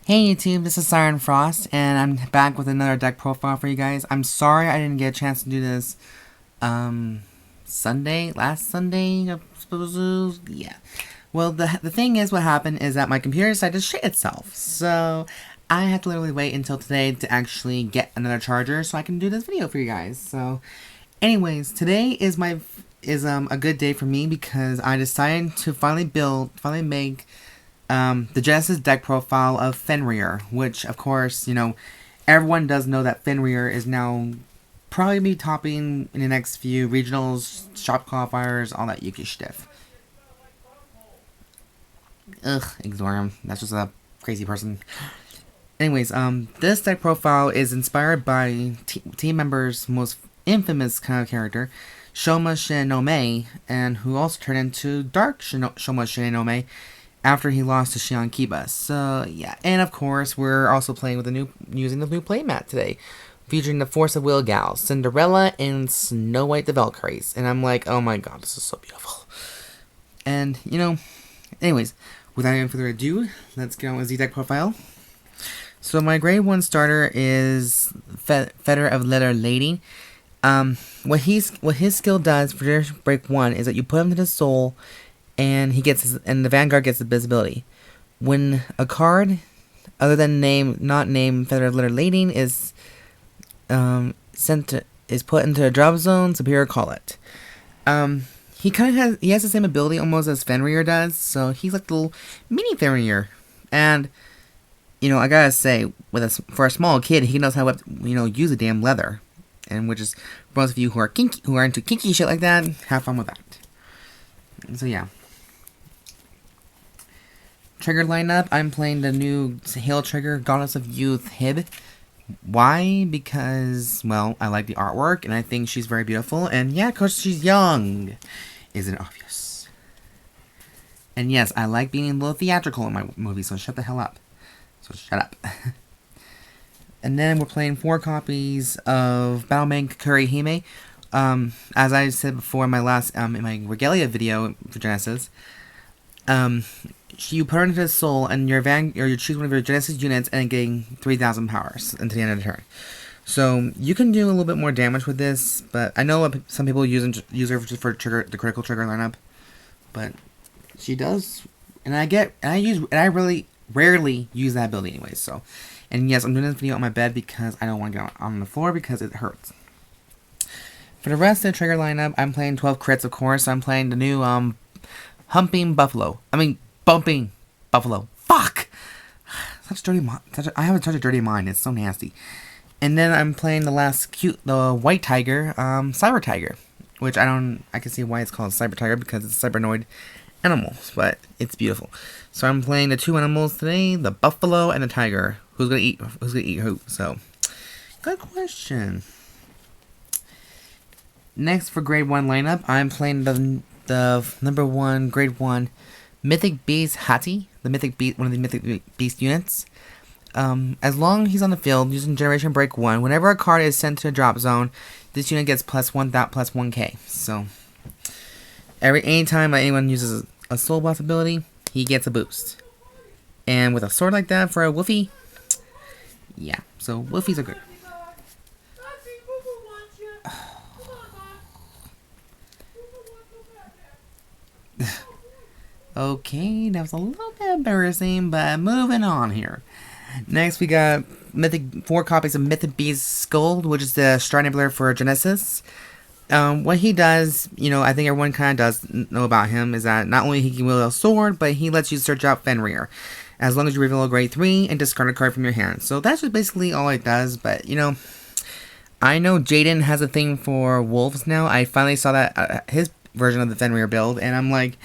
Hey YouTube, this is Siren Frost, and I'm back with another deck profile for you guys. I'm sorry I didn't get a chance to do this, last Sunday, I suppose, yeah. Well, the thing is, what happened is that my computer decided to shit itself, so I had to literally wait until today to actually get another charger so I can do this video for you guys. So, anyways, today is a good day for me because I decided to finally make the Genesis deck profile of Fenrir, which, of course, everyone does know that Fenrir is now probably be topping in the next few regionals, shop qualifiers, all that yuki stuff. Ugh, ignore him. That's just a crazy person. Anyways, this deck profile is inspired by team members' most infamous kind of character, Shoma Shinome, and who also turned into Dark Shoma Shinome after he lost to Shion Kiba. So, yeah. And, of course, we're also playing with using the new playmat today, featuring the Force of Will gals, Cinderella, and Snow White the Valkyries. And I'm like, oh my god, this is so beautiful. And, anyways, without any further ado, let's get on with the deck profile. So, my grade 1 starter is Fetter of Leyding. What his skill does for break 1 is that you put him to the soul, and the Vanguard gets invisibility. When a card other than not named Fetter of Leyding is put into a drop zone, Superior call it. He has the same ability almost as Fenrir does, so he's like the little mini Fenrir. And I gotta say, for a small kid, he knows how to use a damn leather, and which is for most of you who are into kinky shit like that, have fun with that. So yeah. Trigger lineup, I'm playing the new Hail Trigger Goddess of Youth Hebe. Why? Because, well, I like the artwork, and I think she's very beautiful, and yeah, because she's young. Isn't it obvious? And yes, I like being a little theatrical in my movies, so shut the hell up. So shut up. And then we're playing 4 copies of Battlemane Kukurihime. As I said before in my last, in my Regalia video for Genesis, you put her into the soul, and you choose one of your Genesis units, and getting 3,000 powers until the end of the turn. So you can do a little bit more damage with this, but I know some people use her just for the critical trigger lineup, but she does, and I really rarely use that ability anyways. So, and yes, I'm doing this video on my bed because I don't want to get on the floor because it hurts. For the rest of the trigger lineup, I'm playing 12 crits, of course. I'm playing the new Bumping Buffalo. Fuck! I have such a dirty mind. It's so nasty. And then I'm playing the White Tiger, Cyber Tiger. Which I can see why it's called Cyber Tiger, because it's a cybernoid animal. But it's beautiful. So I'm playing the 2 animals today, the Buffalo and the Tiger. Who's gonna eat who? So, good question. Next, for grade 1 lineup, I'm playing the number 1 grade 1 Mythic Beast Hati, one of the Mythic Beast units. As long as he's on the field using Generation Break 1, whenever a card is sent to a drop zone, this unit gets plus 1K. So anytime anyone uses a soul buff ability, he gets a boost. And with a sword like that for a Woofy, yeah. So Woofies are good. Okay, that was a little bit embarrassing, but moving on here. Next, we got 4 copies of Mythic Beast Skool, which is the Stride Enabler for Genesis. What he does, I think everyone kind of does know about him, is that not only he can wield a sword, but he lets you search out Fenrir, as long as you reveal a grade 3 and discard a card from your hand. So that's just basically all it does, but, I know Jaden has a thing for wolves now. I finally saw that, his version of the Fenrir build, and I'm like,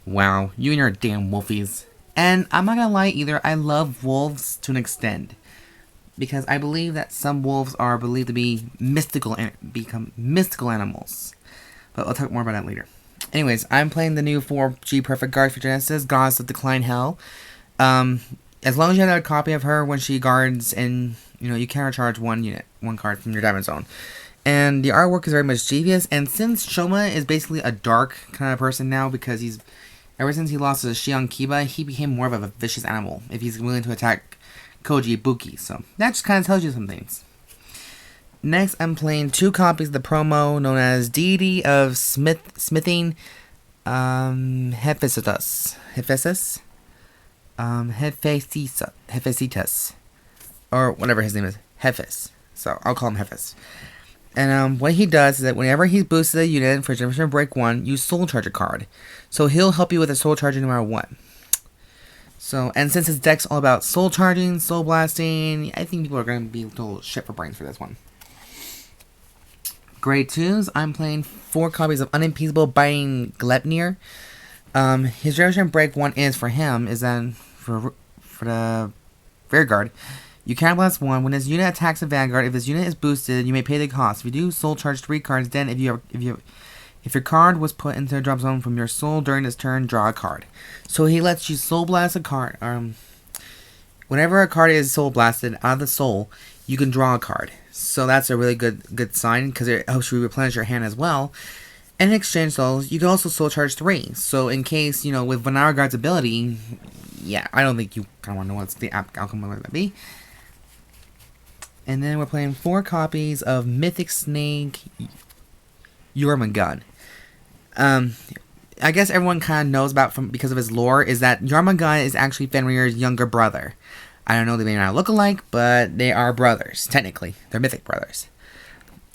wow, you and your damn wolfies. And I'm not gonna lie either, I love wolves to an extent, because I believe that some wolves are believed to be become mystical animals. But I'll talk more about that later. Anyways, I'm playing the new 4G Perfect Guard for Genesis, Goddess of Decline Hell. As long as you have a copy of her when she guards, and you countercharge one card from your diamond zone. And the artwork is very mischievous, and since Shoma is basically a dark kind of person now, because ever since he lost to Shion Kiba, he became more of a vicious animal. If he's willing to attack Koji Ibuki. So that just kind of tells you some things. Next, I'm playing 2 copies of the promo known as Deity of Smithing, Hephaestus. Hephaestus. Or whatever his name is. Hephaestus. So I'll call him Hephaestus. And what he does is that whenever he's boosted a unit for Generation Break 1, you Soul Charge a card. So he'll help you with a Soul Charging no matter what. So, and since his deck's all about Soul Charging, Soul Blasting, I think people are going to be a little shit for brains for this one. Grade 2s, I'm playing 4 copies of Unappeasable by Gleipnir. His Generation Break 1 is for him, is then for the Vanargandr. You can blast 1. When his unit attacks a Vanguard, if his unit is boosted, you may pay the cost. If you do, Soul Charge 3 cards. Then, if your card was put into a drop zone from your soul during this turn, draw a card. So he lets you Soul Blast a card. Whenever a card is Soul Blasted out of the soul, you can draw a card. So that's a really good sign because it helps you replenish your hand as well. And in exchange, though, you can also Soul Charge 3. So in case, with Vanargandr's ability, yeah, I don't think you kind of want to know what's the outcome of that be. And then we're playing 4 copies of Mythic Snake, Jormungand. I guess everyone kind of knows about because of his lore is that Jormungand is actually Fenrir's younger brother. I don't know, they may not look alike, but they are brothers, technically. They're mythic brothers.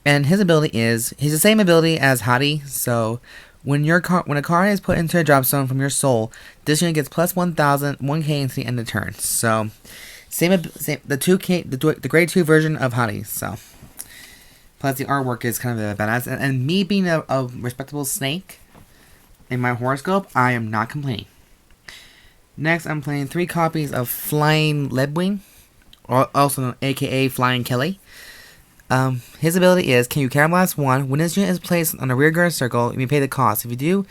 And his ability is, he's the same ability as Hati, so when a card is put into a drop zone from your soul, this unit gets plus 1,000, 1k into the end of the turn. So, same the 2k, the grade 2 version of Hati, so. Plus the artwork is kind of a badass, and me being a respectable snake in my horoscope, I am not complaining. Next, I'm playing 3 copies of Flying Lapwing, also known aka Flying Kelly. His ability is, can you counterblast 1? When his unit is placed on a rearguard circle, you may pay the cost. If you do,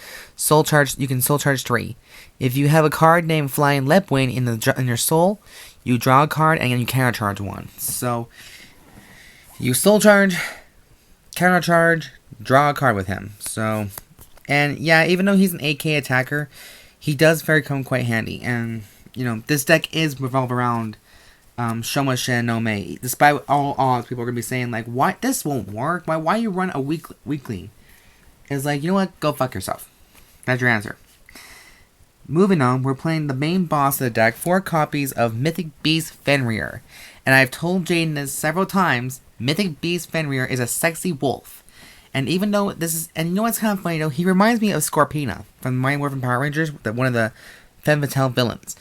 you can Soul Charge 3. If you have a card named Flying Lapwing in your soul, you draw a card and you countercharge 1. So, you Soul Charge, countercharge, draw a card with him. So, and yeah, even though he's an AK attacker, he does come quite handy. And, this deck is revolved around Shoma Shin no Mei. Despite all odds, people are going to be saying, like, why this won't work? Why you run a weekly? It's like, you know what? Go fuck yourself. That's your answer. Moving on, we're playing the main boss of the deck, 4 copies of Mythic Beast Fenrir. And I've told Jaden this several times, Mythic Beast Fenrir is a sexy wolf. And even though and you know what's kind of funny though, he reminds me of Scorpina from Mighty Morphin Power Rangers, one of the Femme Fatale villains.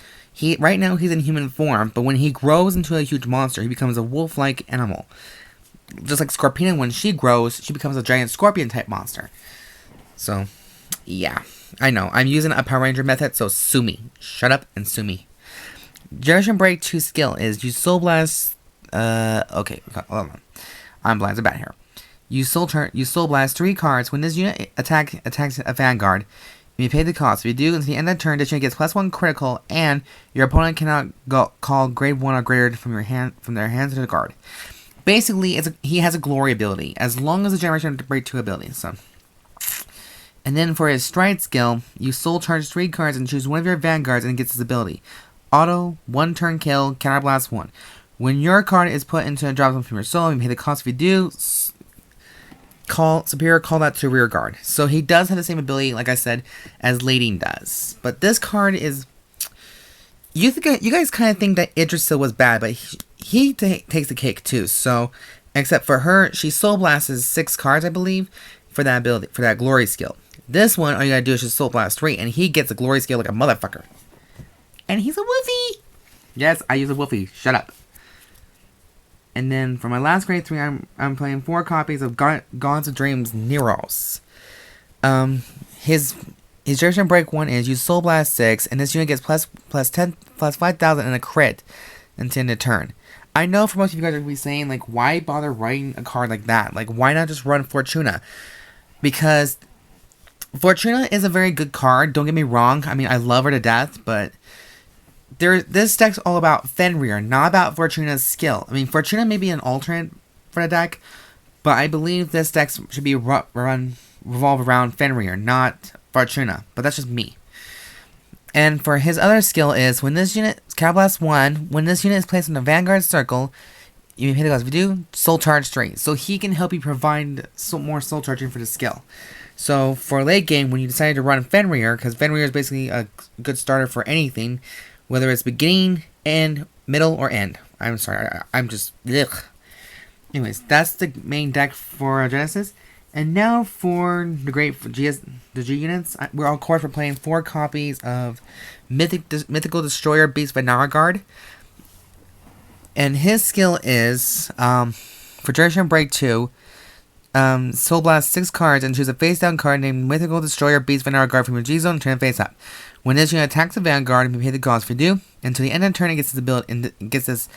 Right now he's in human form, but when he grows into a huge monster, he becomes a wolf-like animal. Just like Scorpina, when she grows, she becomes a giant scorpion-type monster. So, yeah. I know, I'm using a Power Ranger method, so sue me. Shut up and sue me. Generation Break 2 skill is you Soul Blast... okay, hold on. I'm blind, I'm bad here. You Soul Blast 3 cards. When this unit attacks a Vanguard, you may pay the cost. If you do, until the end of the turn, this unit gets plus 1 critical, and your opponent cannot call grade 1 or greater from their hands to the guard. Basically, he has a glory ability, as long as the Generation Break 2 ability. So, and then for his Stride skill, you Soul Charge 3 cards and choose one of your Vanguards and it gets his ability. Auto, 1 turn kill, counterblast 1. When your card is put into a drop zone from your soul, you pay the cost. If you do, call that to rear guard. So he does have the same ability, like I said, as Leyding does. But this card is... You guys kind of think that Idrissa was bad, but he takes the cake too. So, except for her, she Soul Blasts 6 cards, I believe, for that ability, for that glory skill. This one, all you gotta do is just Soul Blast 3, and he gets a glory skill like a motherfucker. And he's a woofy! Yes, I use a woofy. Shut up. And then for my last grade 3, I'm playing 4 copies of Gods of Dreams Neiros. His Generation Break 1 is you Soul Blast 6, and this unit gets plus 5,000 and a crit until the turn. I know for most of you guys are going to be saying, like, why bother writing a card like that? Like, why not just run Fortuna? Because Fortuna is a very good card, don't get me wrong. I mean, I love her to death, but this deck's all about Fenrir, not about Fortuna's skill. I mean, Fortuna may be an alternate for the deck, but I believe this deck should be revolve around Fenrir, not Fortuna. But that's just me. And for his other skill is when this unit, Counterblast 1, when this unit is placed in the Vanguard circle, you hit the goals. If you do, Soul Charge 3. So he can help you provide more soul charging for the skill. So for late game, when you decide to run Fenrir, because Fenrir is basically a good starter for anything, whether it's beginning, end, middle, or end. I'm sorry, I'm just, ugh. Anyways, that's the main deck for Genesis. And now for the G units, we're all core for playing 4 copies of Mythical Destroyer Beast Vanargandr. And his skill is, for Duration Break 2, Soul Blast 6 cards and choose a face down card named Mythical Destroyer Beast Vanargandr from your G zone and turn it face up. When this unit attacks the Vanguard, you pay the cost if you do. Until the end of the turn, it gets this ability and gets this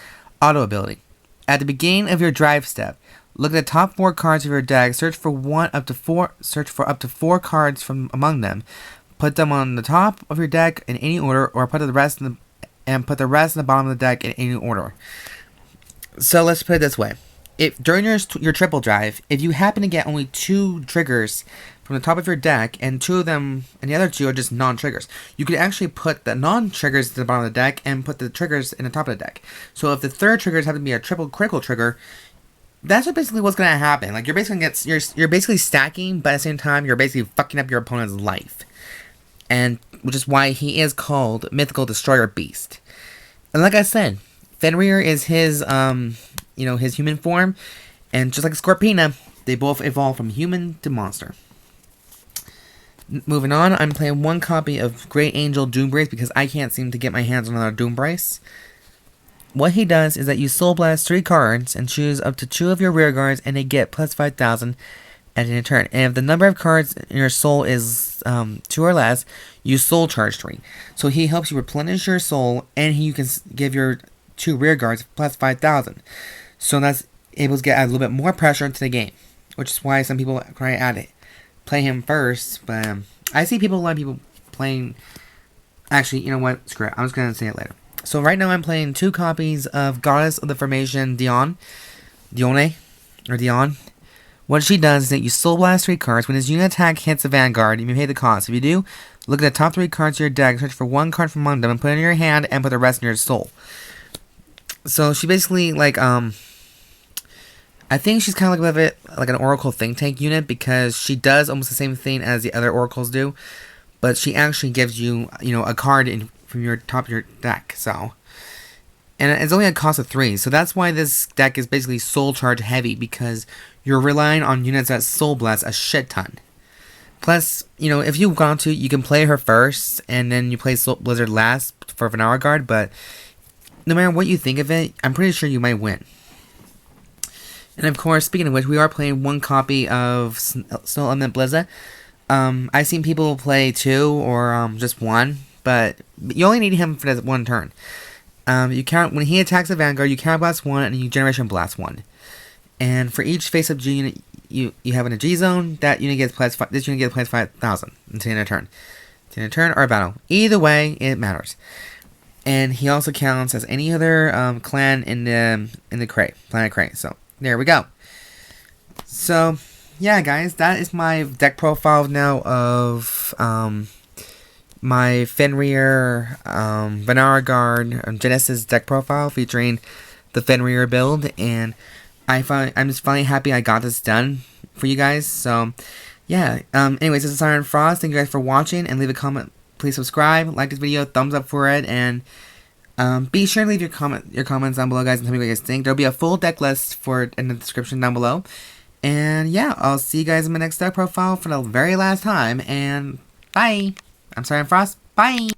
auto ability. At the beginning of your drive step, look at the top 4 cards of your deck. Search for up to 4 cards from among them. Put them on the top of your deck in any order, or put the rest in the bottom of the deck in any order. So let's put it this way: if during your triple drive, if you happen to get only 2 triggers from the top of your deck, and 2 of them, and the other 2 are just non-triggers, you could actually put the non-triggers to the bottom of the deck and put the triggers in the top of the deck. So if the third triggers happen to be a triple critical trigger, that's basically what's going to happen. Like, you're basically stacking, but at the same time, you're basically fucking up your opponent's life. And which is why he is called Mythical Destroyer Beast. And like I said, Fenrir is his his human form, and just like Scorpina, they both evolve from human to monster. Moving on, I'm playing 1 copy of Great Angel Doombrace because I can't seem to get my hands on another Doombrace. What he does is that you Soul Blast 3 cards and choose up to 2 of your rear guards, and they get plus 5,000 at any turn. And if the number of cards in your soul is 2 or less, you Soul Charge 3. So he helps you replenish your soul, and you can give your 2 rear guards plus 5,000. So that's able to get a little bit more pressure into the game, which is why some people try at it. Play him first, but I see a lot of people playing. Actually, you know what? Screw it. I'm just gonna say it later. So right now I'm playing 2 copies of Goddess of the Formation Dione. What she does is that you Soul Blast 3 cards. When his unit attack hits the Vanguard, you may pay the cost. If you do, look at the top 3 cards of your deck, search for 1 card from among them, and put it in your hand, and put the rest in your soul. So she basically, like, I think she's kind of like a bit like an Oracle think tank unit, because she does almost the same thing as the other Oracles do, but she actually gives you, a card from your top of your deck. So, and it's only a cost of 3, so that's why this deck is basically soul charge heavy, because you're relying on units that soul blast a shit ton. Plus, if you want to, you can play her first, and then you play Soul Blizzard last for Vanargandr, but no matter what you think of it, I'm pretty sure you might win. And of course, speaking of which, we are playing 1 copy of Snow Element Blizza. I've seen people play 2 or just 1, but you only need him for that 1 turn. When he attacks a Vanguard, you Counterblast 1 and you Generation Blast 1. And for each face-up G unit you have in a G zone, this unit gets plus 5,000 until the end of turn. To end of turn or battle. Either way, it matters. And he also counts as any other clan in the crate, Planet Crate. So there we go. So yeah, guys, that is my deck profile now of my Fenrir, Vanargandr, Genesis deck profile featuring the Fenrir build, and I'm just finally happy I got this done for you guys. So yeah, anyways, this is Siren Frost. Thank you guys for watching, and leave a comment. Please subscribe, like this video, thumbs up for it, and be sure to leave your comments down below, guys, and tell me what you guys think. There'll be a full deck list for it in the description down below. And yeah, I'll see you guys in my next deck profile for the very last time, and bye. I'm Siren Frost. Bye.